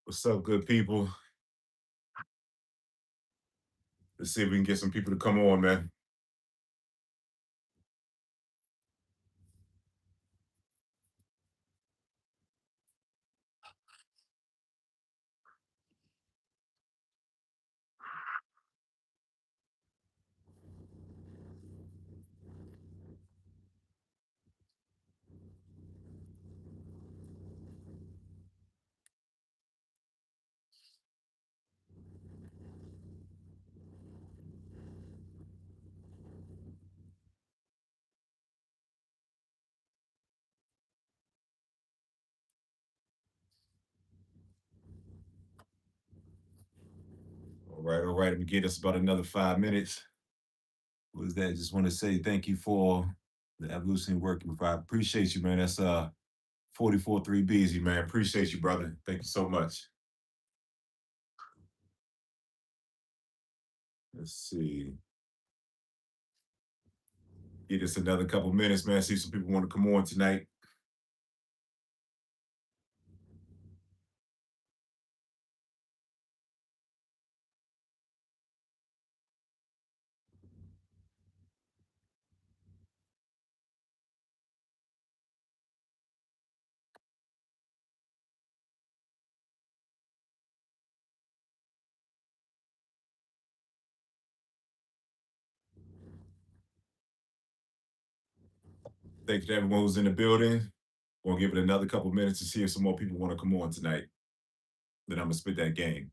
What's up, good people? Let's see if we can get some people to come on, man. All right. Let me get us about another 5 minutes. What is that? Just want to say thank you for the evolution work. I appreciate you, man. That's 44 3 Bs, man. Appreciate you, brother. Thank you so much. Let's see. Get us another couple minutes, man. See if some people want to come on tonight. Thank you to everyone who's in the building. We'll give it another couple minutes to see if some more people want to come on tonight. Then I'm gonna spit that game.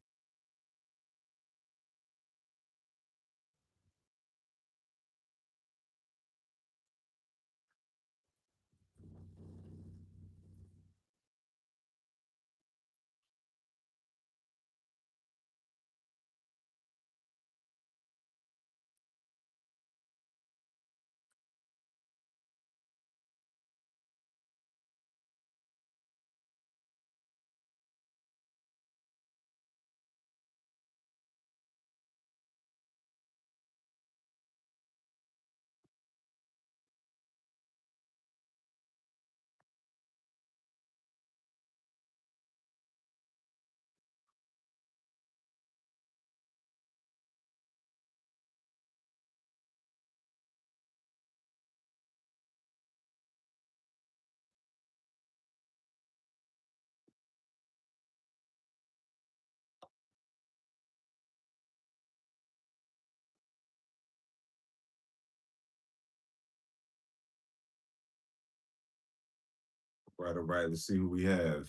All right. Let's see who we have.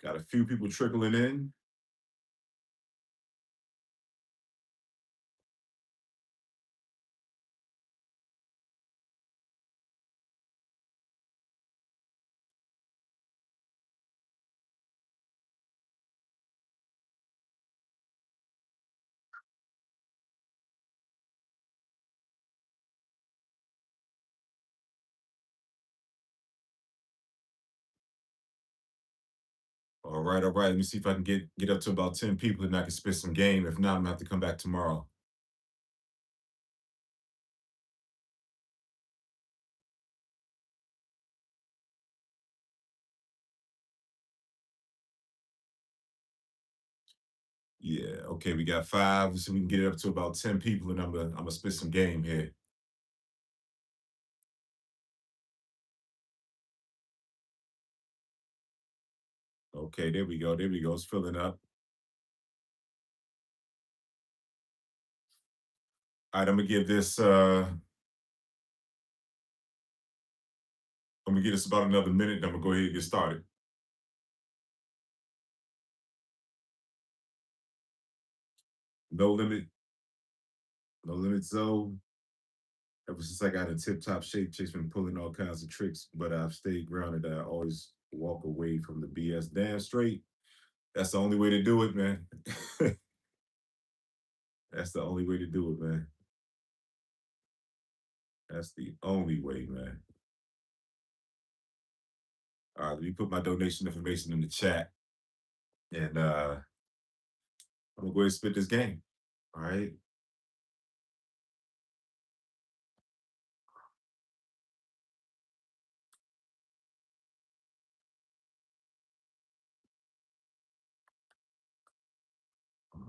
Got a few people trickling in. All right, all right. Let me see if I can get up to about 10 people and I can spit some game. If not, I'm gonna have to come back tomorrow. Yeah. Okay, we got five, so we can get it up to about 10 people, and I'm gonna spit some game here. Okay, there we go. There we go. It's filling up. All right, I'm gonna give this about another minute, and I'm gonna go ahead and get started. No limit, no limit zone. Ever since I got in tip top shape, Chick's been pulling all kinds of tricks, but I've stayed grounded. I always walk away from the BS. Damn straight. That's the only way to do it, man. That's the only way to do it, man. That's the only way, man. All right, let me put my donation information in the chat, and I'm gonna go ahead and spit this game. All right.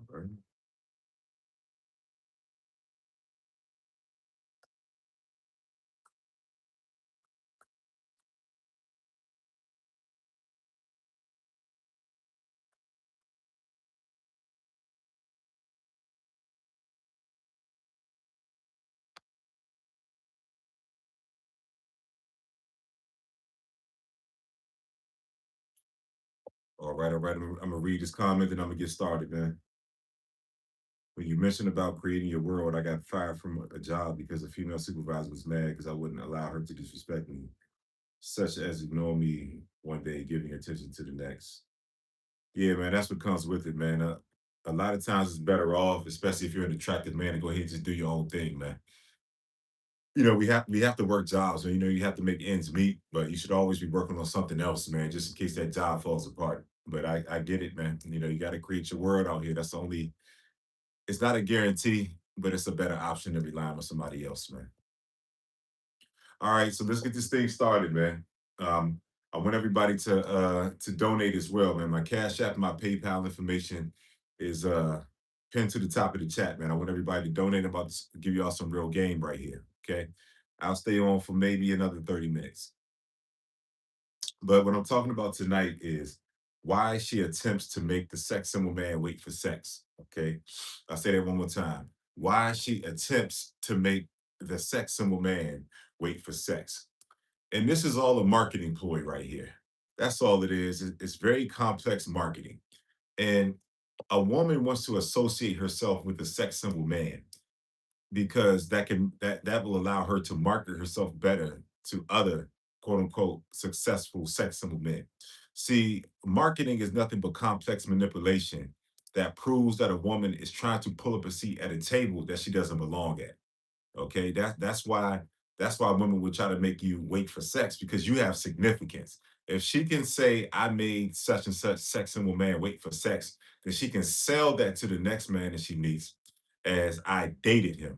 All right. All right, all right. I'm gonna read this comment and I'm gonna get started, man. When you mentioned about creating your world, I got fired from a job because a female supervisor was mad because I wouldn't allow her to disrespect me, such as ignore me one day, giving attention to the next. Yeah, man, that's what comes with it, man. A lot of times it's better off, especially if you're an attractive man, to go ahead and just do your own thing, man. We have to work jobs, and you have to make ends meet, but you should always be working on something else, man, just in case that job falls apart. But I get it, man. You got to create your world out here. That's the only. It's not a guarantee, but it's a better option than relying on somebody else, man. All right, so let's get this thing started, man. Um, I want everybody to donate as well, man. My Cash App, my PayPal information is pinned to the top of the chat, man. I want everybody to donate. I'm about to give y'all some real game right here. Okay. I'll stay on for maybe another 30 minutes. But what I'm talking about tonight is why she attempts to make the sex symbol man wait for sex. Okay. I'll say that one more time. Why she attempts to make the sex symbol man wait for sex. And this is all a marketing ploy right here. That's all it is. It's very complex marketing. And a woman wants to associate herself with the sex symbol man because that will allow her to market herself better to other quote unquote successful sex symbol men. See, marketing is nothing but complex manipulation that proves that a woman is trying to pull up a seat at a table that she doesn't belong at. Okay, that's why women would try to make you wait for sex because you have significance. If she can say I made such and such sex symbol man wait for sex, then she can sell that to the next man that she meets as I dated him.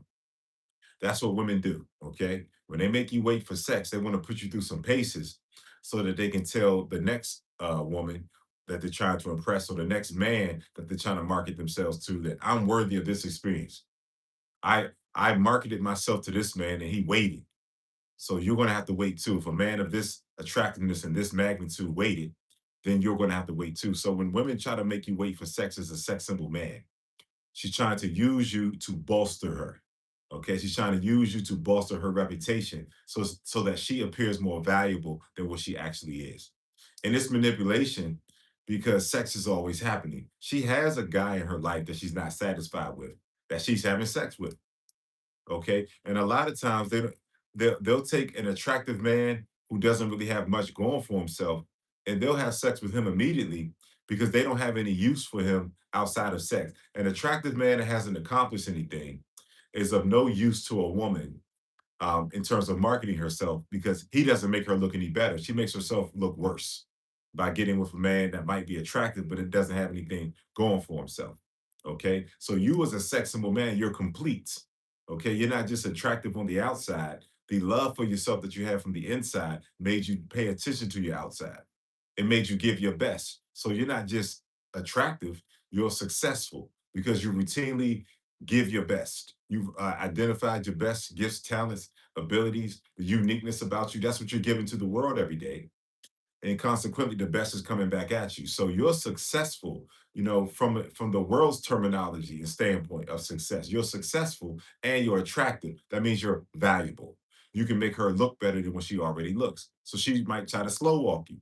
That's what women do. Okay, when they make you wait for sex, they want to put you through some paces so that they can tell the next woman that they're trying to impress or the next man that they're trying to market themselves to that I'm worthy of this experience. I marketed myself to this man and he waited. So you're gonna have to wait too. If a man of this attractiveness and this magnitude waited, then you're gonna have to wait too. So when women try to make you wait for sex as a sex symbol man, she's trying to use you to bolster her. Okay, she's trying to use you to bolster her reputation so that she appears more valuable than what she actually is. And it's manipulation because sex is always happening. She has a guy in her life that she's not satisfied with, that she's having sex with. Okay, and a lot of times they'll take an attractive man who doesn't really have much going for himself, and they'll have sex with him immediately because they don't have any use for him outside of sex. An attractive man that hasn't accomplished anything is of no use to a woman in terms of marketing herself because he doesn't make her look any better. She makes herself look worse by getting with a man that might be attractive, but it doesn't have anything going for himself. Okay. So you as a sex symbol man, you're complete. Okay. You're not just attractive on the outside. The love for yourself that you have from the inside made you pay attention to your outside. It made you give your best. So you're not just attractive, you're successful. because you routinely give your best. You've identified your best gifts, talents, abilities, the uniqueness about you. That's what you're giving to the world every day. And consequently, the best is coming back at you. So you're successful, from the world's terminology and standpoint of success. You're successful and you're attractive. That means you're valuable. You can make her look better than what she already looks. So she might try to slow walk you.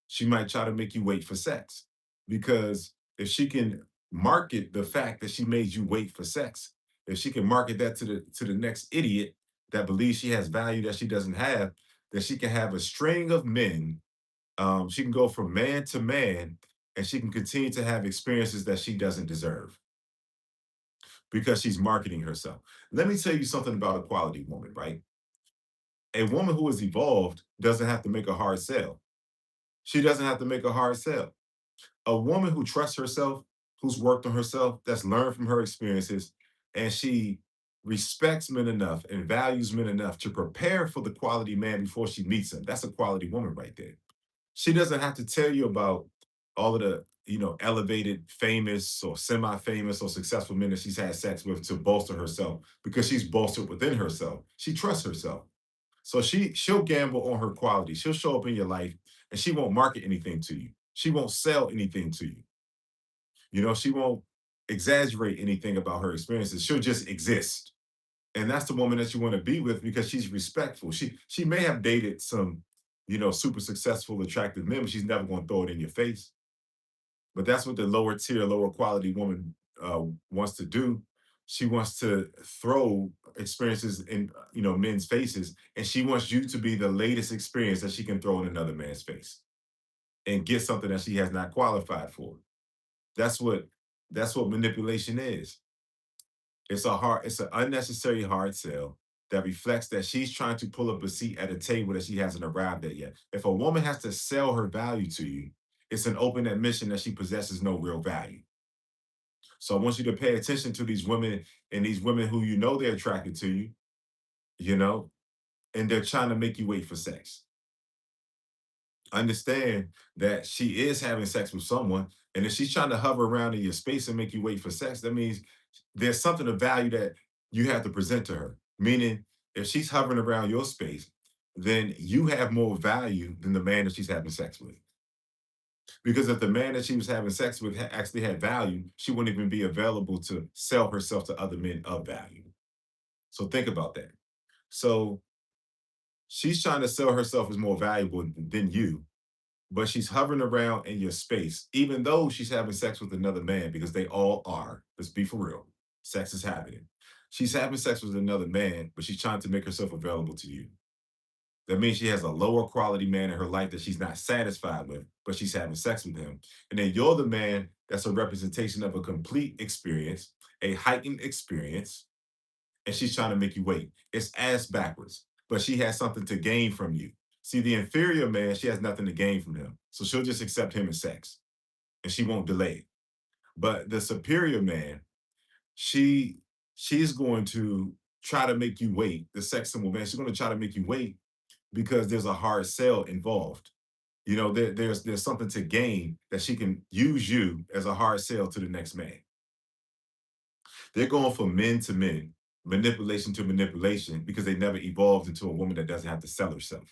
She might try to make you wait for sex, because if she can market the fact that she made you wait for sex, if she can market that to the next idiot that believes she has value that she doesn't have, then she can have a string of men. She can go from man to man, and she can continue to have experiences that she doesn't deserve because she's marketing herself. Let me tell you something about a quality woman, right? A woman who is evolved doesn't have to make a hard sell. She doesn't have to make a hard sell. A woman who trusts herself, who's worked on herself, that's learned from her experiences, and she respects men enough and values men enough to prepare for the quality man before she meets him. That's a quality woman right there. She doesn't have to tell you about all of the, elevated, famous or semi-famous or successful men that she's had sex with to bolster herself, because she's bolstered within herself. She trusts herself. So she'll gamble on her quality. She'll show up in your life and she won't market anything to you. She won't sell anything to you. She won't exaggerate anything about her experiences. She'll just exist. And that's the woman that you want to be with, because she's respectful. She may have dated some, super successful, attractive men, but she's never going to throw it in your face. But that's what the lower tier, lower quality woman wants to do. She wants to throw experiences in, men's faces, and she wants you to be the latest experience that she can throw in another man's face and get something that she has not qualified for. That's what that's what manipulation is. It's an unnecessary hard sell that reflects that she's trying to pull up a seat at a table that she hasn't arrived at yet. If a woman has to sell her value to you, it's an open admission that she possesses no real value. So I want you to pay attention to these women, and these women who they're attracted to you, you know, and they're trying to make you wait for sex. Understand that she is having sex with someone, and if she's trying to hover around in your space and make you wait for sex, that means there's something of value that you have to present to her. Meaning, if she's hovering around your space, then you have more value than the man that she's having sex with. Because if the man that she was having sex with actually had value, she wouldn't even be available to sell herself to other men of value. So think about that. So she's trying to sell herself as more valuable than you, but she's hovering around in your space, even though she's having sex with another man, because they all are. Let's be for real. Sex is happening. She's having sex with another man, but she's trying to make herself available to you. That means she has a lower quality man in her life that she's not satisfied with, but she's having sex with him. And then you're the man that's a representation of a complete experience, a heightened experience, and she's trying to make you wait. It's ass backwards, but she has something to gain from you. See, the inferior man, she has nothing to gain from him. So she'll just accept him as sex and she won't delay it. But the superior man, she she's going to try to make you wait. The sex symbol man, she's going to try to make you wait because there's a hard sell involved. There's something to gain that she can use you as a hard sell to the next man. They're going from men to men, manipulation to manipulation, because they never evolved into a woman that doesn't have to sell herself.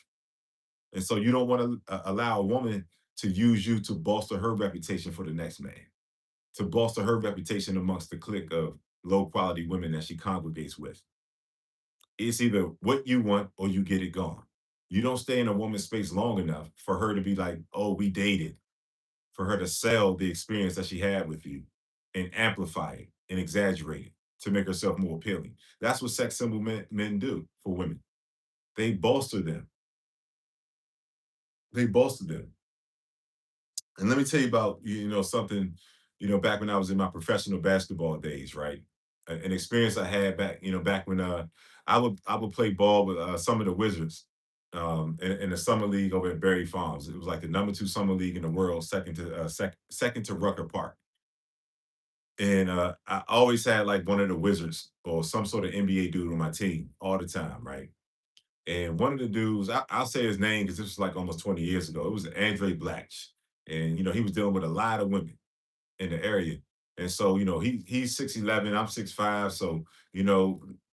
And so you don't want to allow a woman to use you to bolster her reputation for the next man, to bolster her reputation amongst the clique of low quality women that she congregates with. It's either what you want or you get it gone. You don't stay in a woman's space long enough for her to be like, oh, we dated, for her to sell the experience that she had with you and amplify it and exaggerate it to make herself more appealing. That's what sex symbol men do for women. They bolster them. They bolster them. And let me tell you about something, back when I was in my professional basketball days, right? An experience I had back when I would play ball with some of the Wizards in the summer league over at Berry Farms. It was like the number two summer league in the world, second to Rucker Park. And I always had like one of the Wizards or some sort of NBA dude on my team all the time, right? And one of the dudes, I'll say his name because this was like almost 20 years ago. It was Andre Blatch. And, he was dealing with a lot of women in the area. And so, he's 6'11", I'm 6'5". So,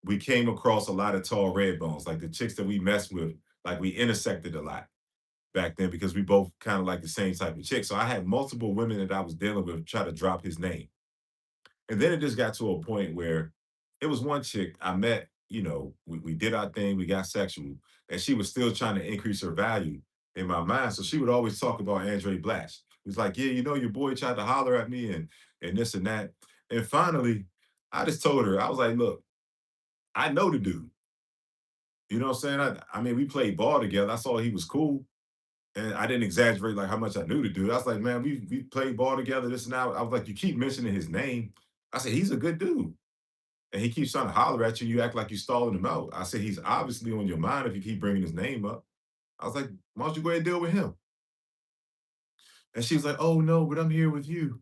we came across a lot of tall red bones. Like the chicks that we messed with, like we intersected a lot back then because we both kind of like the same type of chick. So I had multiple women that I was dealing with try to drop his name. And then it just got to a point where it was one chick I met, we did our thing, we got sexual, and she was still trying to increase her value in my mind. So she would always talk about Andre Blatch. It was like, yeah, your boy tried to holler at me and this and that. And finally, I just told her, I was like, look, I know the dude. You know what I'm saying? I mean, we played ball together. I saw he was cool. And I didn't exaggerate like how much I knew the dude. I was like, man, we played ball together, this and that. I was like, you keep mentioning his name. I said, he's a good dude. And he keeps trying to holler at you. You act like you're stalling him out. I said, he's obviously on your mind if you keep bringing his name up. I was like, why don't you go ahead and deal with him? And she was like, oh no, but I'm here with you.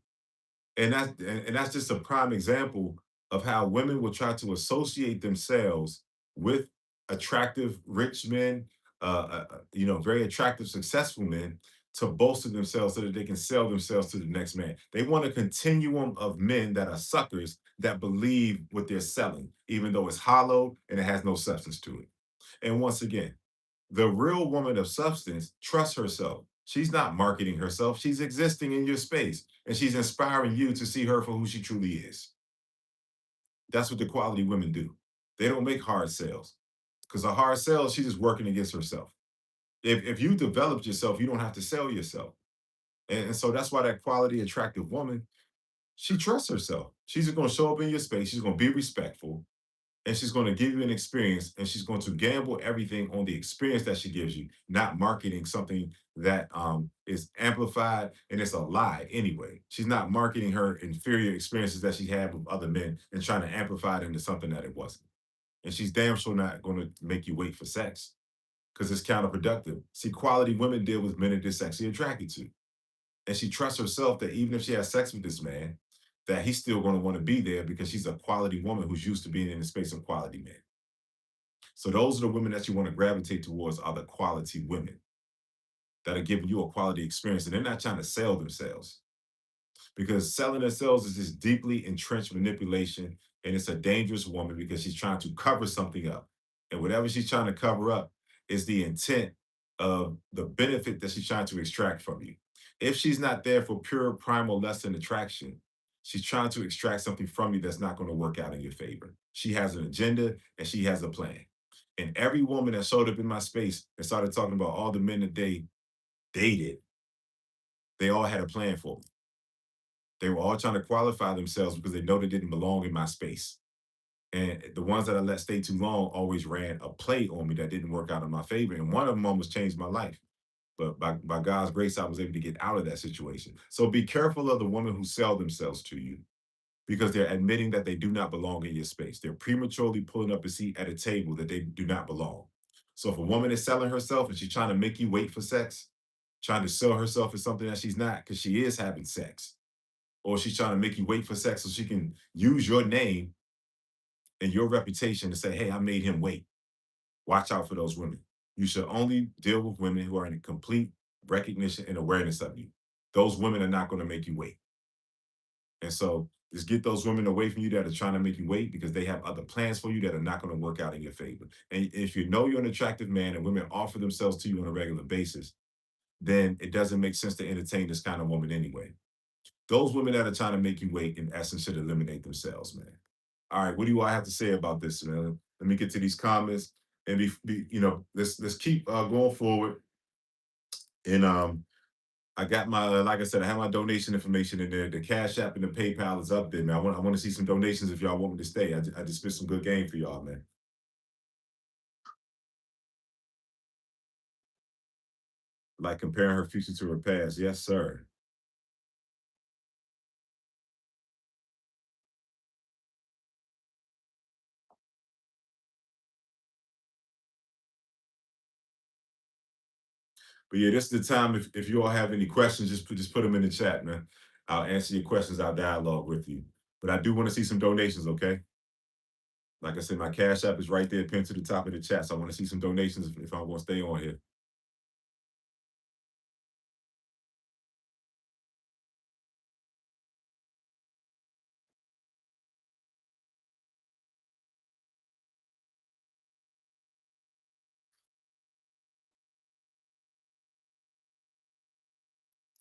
And that's just a prime example of how women will try to associate themselves with attractive rich men, very attractive successful men to bolster themselves so that they can sell themselves to the next man. They want a continuum of men that are suckers that believe what they're selling, even though it's hollow and it has no substance to it. And once again, the real woman of substance trusts herself. She's not marketing herself. She's existing in your space and she's inspiring you to see her for who she truly is. That's what the quality women do. They don't make hard sales because a hard sell, she's just working against herself. If you developed yourself, you don't have to sell yourself. And so that's why that quality, attractive woman, she trusts herself. She's just going to show up in your space. She's going to be respectful and she's going to give you an experience and she's going to gamble everything on the experience that she gives you, not marketing something that is amplified and it's a lie anyway. She's not marketing her inferior experiences that she had with other men and trying to amplify it into something that it wasn't. And she's damn sure not going to make you wait for sex because it's counterproductive. See, quality women deal with men that they're sexually attracted to. And she trusts herself that even if she has sex with this man, that he's still going to want to be there because she's a quality woman who's used to being in the space of quality men. So those are the women that you want to gravitate towards are the quality women that are giving you a quality experience and they're not trying to sell themselves because selling themselves is just deeply entrenched manipulation and it's a dangerous woman because she's trying to cover something up. And whatever she's trying to cover up is the intent of the benefit that she's trying to extract from you. If she's not there for pure primal lust and attraction, she's trying to extract something from you that's not going to work out in your favor. She has an agenda and she has a plan. And every woman that showed up in my space and started talking about all the men that they dated, they all had a plan for me. They were all trying to qualify themselves because they know they didn't belong in my space. And the ones that I let stay too long always ran a play on me that didn't work out in my favor. And one of them almost changed my life. But by God's grace, I was able to get out of that situation. So be careful of the women who sell themselves to you because they're admitting that they do not belong in your space. They're prematurely pulling up a seat at a table that they do not belong. So if a woman is selling herself and she's trying to make you wait for sex, trying to sell herself as something that she's not, because she is having sex, or she's trying to make you wait for sex so she can use your name and your reputation to say, hey, I made him wait. Watch out for those women. You should only deal with women who are in complete recognition and awareness of you. Those women are not going to make you wait. And so just get those women away from you that are trying to make you wait because they have other plans for you that are not going to work out in your favor. And if you know you're an attractive man and women offer themselves to you on a regular basis, then it doesn't make sense to entertain this kind of woman anyway. Those women that are trying to make you wait, in essence, should eliminate themselves, man. All right, what do I have to say about this, man? Let me get to these comments and let's keep going forward. And I got my, like I said, I have my donation information in there. The Cash App and the PayPal is up there, man. I want to see some donations if y'all want me to stay. I just spit some good game for y'all, man. Like comparing her future to her past. Yes, sir. But yeah, this is the time. If you all have any questions, just put them in the chat, man. I'll answer your questions. I'll dialogue with you. But I do want to see some donations, okay? Like I said, my Cash App is right there, pinned to the top of the chat. So I want to see some donations if I want to stay on here.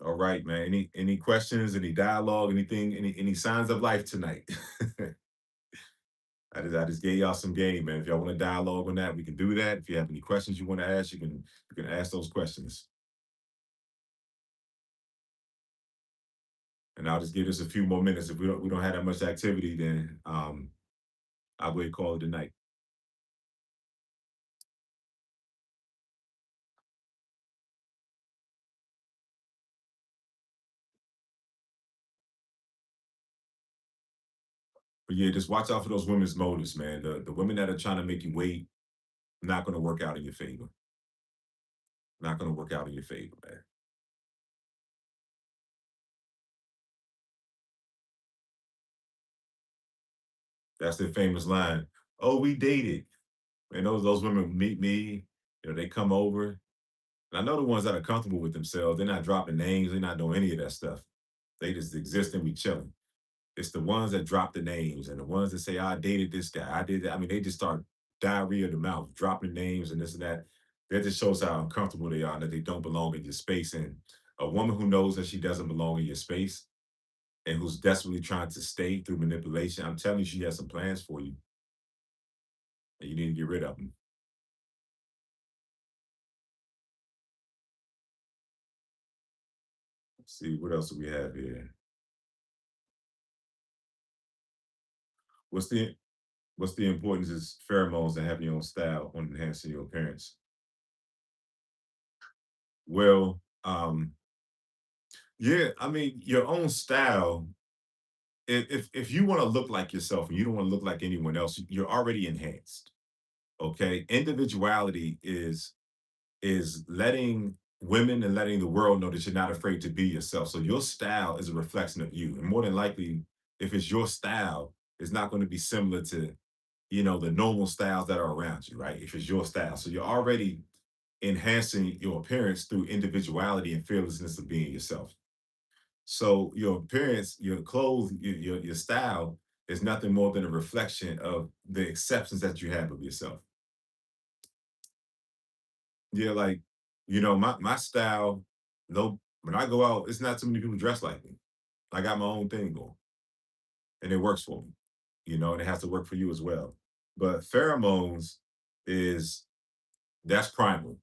All right, man. Any questions, any dialogue, anything, any signs of life tonight? I just gave y'all some game, man. If y'all want to dialogue on that, we can do that. If you have any questions you want to ask, you can ask those questions. And I'll just give this a few more minutes. If we don't have that much activity, then I'll go ahead and call it a night. But yeah, just watch out for those women's motives, man. The women that are trying to make you wait, not gonna work out in your favor. Not gonna work out in your favor, man. That's their famous line. Oh, we dated. And those women meet me, they come over. And I know the ones that are comfortable with themselves, they're not dropping names, they're not doing any of that stuff. They just exist and we chilling. It's the ones that drop the names and the ones that say, I dated this guy, I did that. I mean, they just start diarrhea of the mouth, dropping names and this and that. That just shows how uncomfortable they are, and that they don't belong in your space. And a woman who knows that she doesn't belong in your space and who's desperately trying to stay through manipulation, I'm telling you, she has some plans for you, and you need to get rid of them. Let's see, what else do we have here? What's the what's the importance of pheromones and having your own style on enhancing your appearance? Well, yeah, I mean, your own style. If you want to look like yourself and you don't want to look like anyone else, you're already enhanced. Okay, individuality is letting women and letting the world know that you're not afraid to be yourself. So your style is a reflection of you, and more than likely, if it's your style, it's not going to be similar to the normal styles that are around you, right? If it's your style, so you're already enhancing your appearance through individuality and fearlessness of being yourself. So your appearance, your clothes, your style is nothing more than a reflection of the exceptions that you have of yourself. Yeah, like my style. No, when I go out, it's not too many people dressed like me. I got my own thing going, and it works for me. And it has to work for you as well. But pheromones is that's primal.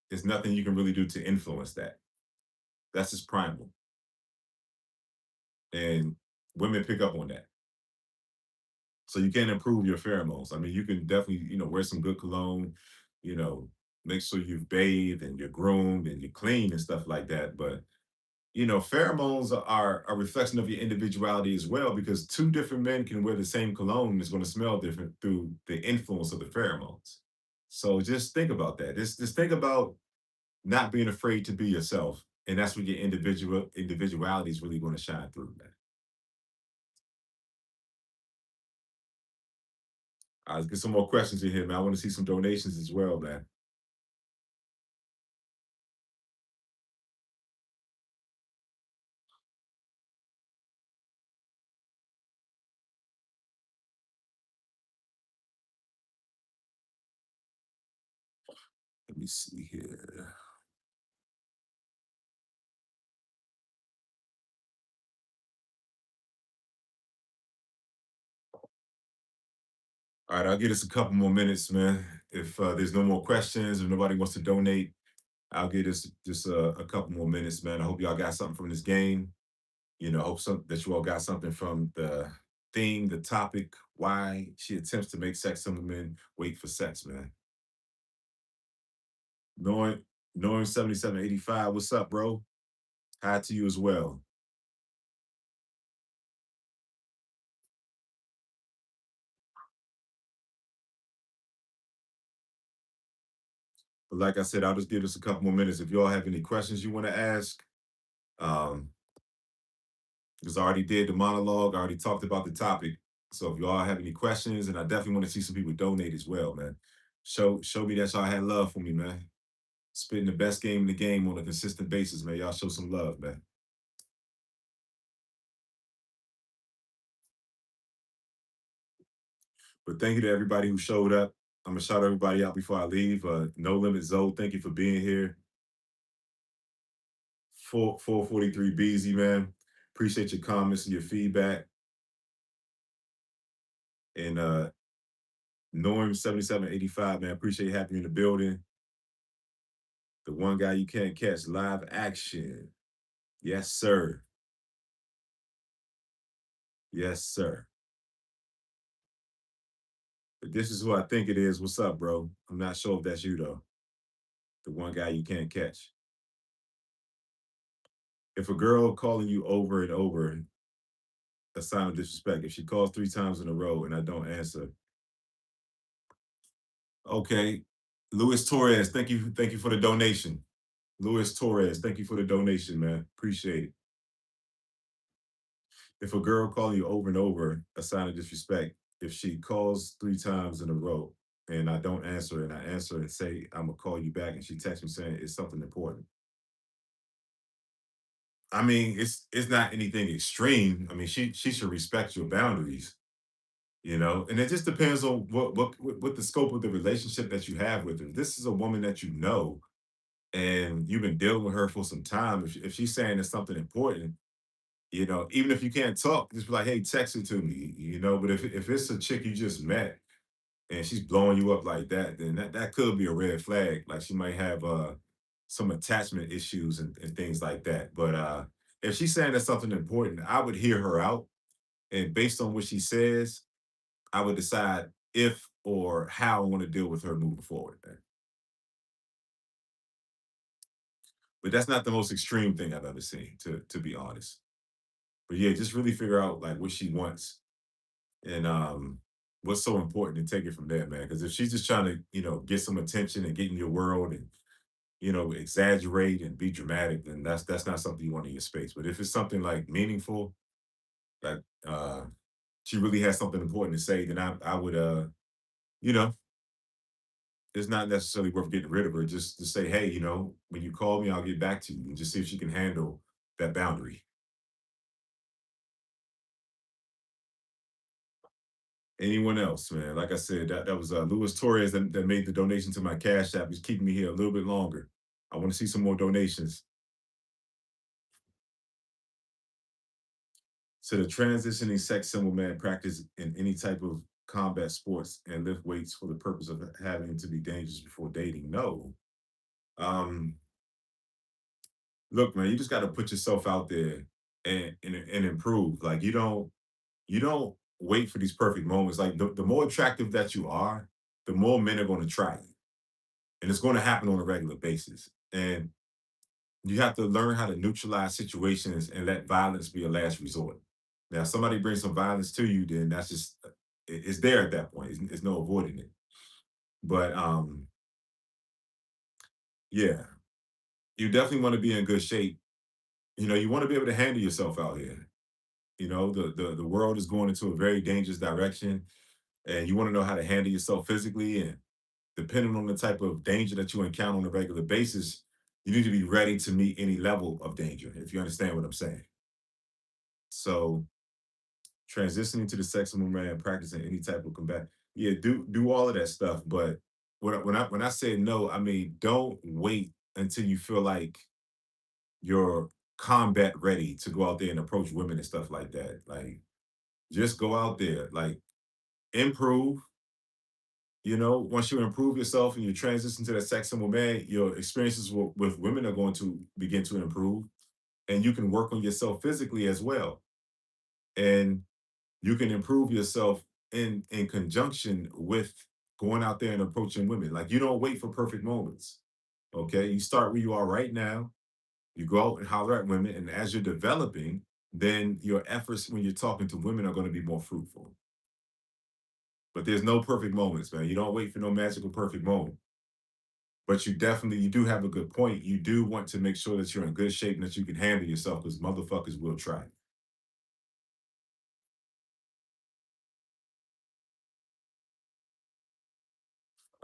There's nothing you can really do to influence that. That's just primal, and women pick up on that. So you can't improve your pheromones. I mean, you can definitely, wear some good cologne, you know, make sure you've bathed and you're groomed and you're clean and stuff like that. But pheromones are a reflection of your individuality as well, because two different men can wear the same cologne and it's going to smell different through the influence of the pheromones. So just think about that. Just think about not being afraid to be yourself. And that's where your individuality is really going to shine through, man. Let's get some more questions in here, man. I want to see some donations as well, man. Let me see here. All right, I'll give us a couple more minutes, man. If there's no more questions, if nobody wants to donate, I'll give this just a couple more minutes, man. I hope y'all got something from this game. Hope that you all got something from the theme, the topic, why she attempts to make sex some men wait for sex, man. Knowing knowing 7785, what's up, bro? Hi to you as well. But like I said, I'll just give us a couple more minutes. If you all have any questions you want to ask, um, because I already did the monologue, I already talked about the topic. So if y'all have any questions, and I definitely want to see some people donate as well, man. Show me that y'all had love for me, man. Spitting the best game in the game on a consistent basis, man. Y'all show some love, man. But thank you to everybody who showed up. I'm gonna shout everybody out before I leave. No Limit Zoe, thank you for being here. 443 BZ, man. Appreciate your comments and your feedback. And Norm 7785, man. Appreciate having you in the building. The one guy you can't catch live action. Yes, sir. Yes, sir. But this is who I think it is. What's up, bro? I'm not sure if that's you though. The one guy you can't catch. If a girl calling you over and over, a sign of disrespect. If she calls 3 times in a row and I don't answer, okay. Luis Torres, thank you for the donation. Luis Torres, thank you for the donation, man. Appreciate it. If a girl calling you over and over, a sign of disrespect. If she calls 3 times in a row and I don't answer and I answer and say I'm gonna call you back and she texts me saying it's something important. I mean, it's not anything extreme. I mean, she should respect your boundaries, and it just depends on what the scope of the relationship that you have with her. This is a woman that you know and you've been dealing with her for some time. If she's saying it's something important, even if you can't talk, just be like, hey, text it to me. But if it's a chick you just met and she's blowing you up like that, then that could be a red flag. Like she might have some attachment issues and things like that. But if she's saying that's something important, I would hear her out. And based on what she says, I would decide if or how I want to deal with her moving forward. Man. But that's not the most extreme thing I've ever seen, to be honest. But yeah, just really figure out like what she wants and what's so important and take it from there, man. Because if she's just trying to, get some attention and get in your world and exaggerate and be dramatic, then that's not something you want in your space. But if it's something like meaningful, like she really has something important to say, then I would you know, it's not necessarily worth getting rid of her. Just to say, hey, when you call me, I'll get back to you and just see if she can handle that boundary. Anyone else, man? Like I said, that was Luis Torres that made the donation to my Cash App. He's keeping me here a little bit longer. I want to see some more donations. So the transitioning sex symbol man practice in any type of combat sports and lift weights for the purpose of having to be dangerous before dating. No. Um, Look, man, you just got to put yourself out there and improve. Like you don't wait for these perfect moments. Like the more attractive that you are, the more men are going to try you, and it's going to happen on a regular basis. And you have to learn how to neutralize situations and let violence be a last resort. Now, if somebody brings some violence to you, then that's just it's there at that point. It's no avoiding it. But yeah, you definitely want to be in good shape. You want to be able to handle yourself out here. The world is going into a very dangerous direction, and you want to know how to handle yourself physically. And depending on the type of danger that you encounter on a regular basis, you need to be ready to meet any level of danger. If you understand what I'm saying. So transitioning to the sex of man, practicing any type of combat. Yeah, do all of that stuff. But when I say no, I mean don't wait until you feel like you're combat ready to go out there and approach women and stuff like that. Like just go out there, like improve. Once you improve yourself and you transition to that sex symbol man, your experiences with women are going to begin to improve, and you can work on yourself physically as well. And you can improve yourself in conjunction with going out there and approaching women. Like you don't wait for perfect moments. Okay. You start where you are right now. You go out and holler at women. And as you're developing, then your efforts when you're talking to women are going to be more fruitful. But there's no perfect moments, man. You don't wait for no magical perfect moment. But you do have a good point. You do want to make sure that you're in good shape and that you can handle yourself because motherfuckers will try.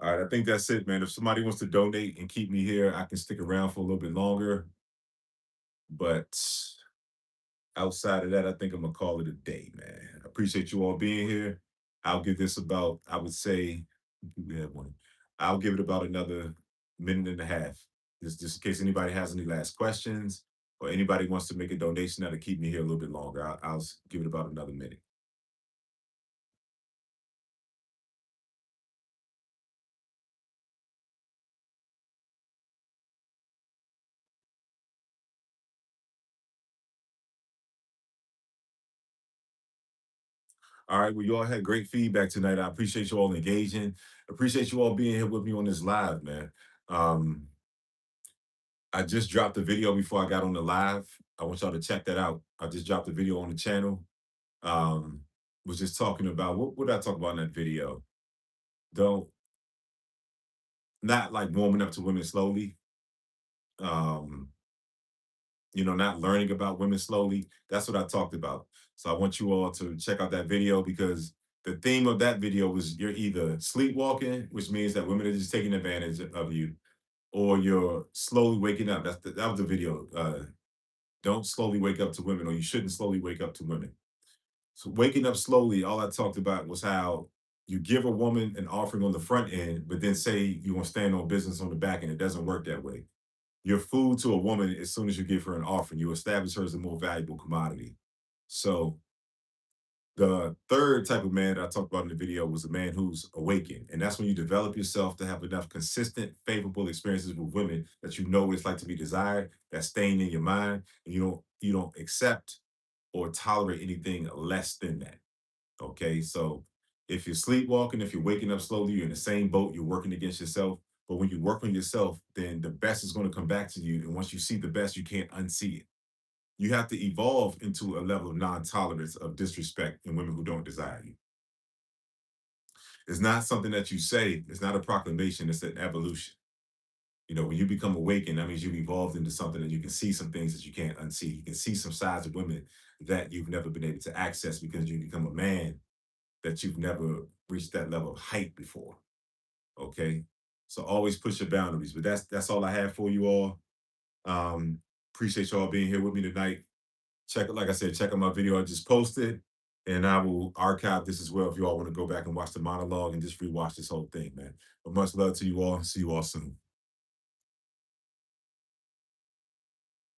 All right, I think that's it, man. If somebody wants to donate and keep me here, I can stick around for a little bit longer. But outside of that, I think I'm gonna call it a day, man. I appreciate you all being here. I'll give this about, I would say, we have one. I'll give it about another minute and a half, just in case anybody has any last questions. or anybody wants to make a donation that'll keep me here a little bit longer, I'll give it about another minute. All right. Well, you all had great feedback tonight. I appreciate you all engaging. Appreciate you all being here with me on this live, man. Um, I just dropped a video before I got on the live. I want y'all to check that out. I just dropped a video on the channel. Um, was just talking about what did I talk about in that video? Don't Not like warming up to women slowly. Um, not learning about women slowly. That's what I talked about. So I want you all to check out that video because the theme of that video was you're either sleepwalking, which means that women are just taking advantage of you, or you're slowly waking up. That was the video. Don't slowly wake up to women, or you shouldn't slowly wake up to women. So waking up slowly, all I talked about was how you give a woman an offering on the front end, but then say you want to stand on business on the back end. It doesn't work that way. You're food to a woman as soon as you give her an offering. You establish her as a more valuable commodity. So the third type of man that I talked about in the video was a man who's awakened. And that's when you develop yourself to have enough consistent, favorable experiences with women that you know what it's like to be desired, that's staying in your mind, and you don't accept or tolerate anything less than that. Okay. So if you're sleepwalking, if you're waking up slowly, you're in the same boat, you're working against yourself. But when you work on yourself, then the best is going to come back to you. And once you see the best, you can't unsee it. You have to evolve into a level of non-tolerance of disrespect in women who don't desire you. It's not something that you say, it's not a proclamation, it's an evolution. When you become awakened, that means you've evolved into something and you can see some things that you can't unsee. You can see some sides of women that you've never been able to access because you become a man that you've never reached that level of height before. Okay. So always push your boundaries. But that's all I have for you all. Um, Appreciate y'all being here with me tonight. Like I said, check out my video I just posted. And I will archive this as well if you all want to go back and watch the monologue and just rewatch this whole thing, man. But much love to you all. See you all soon.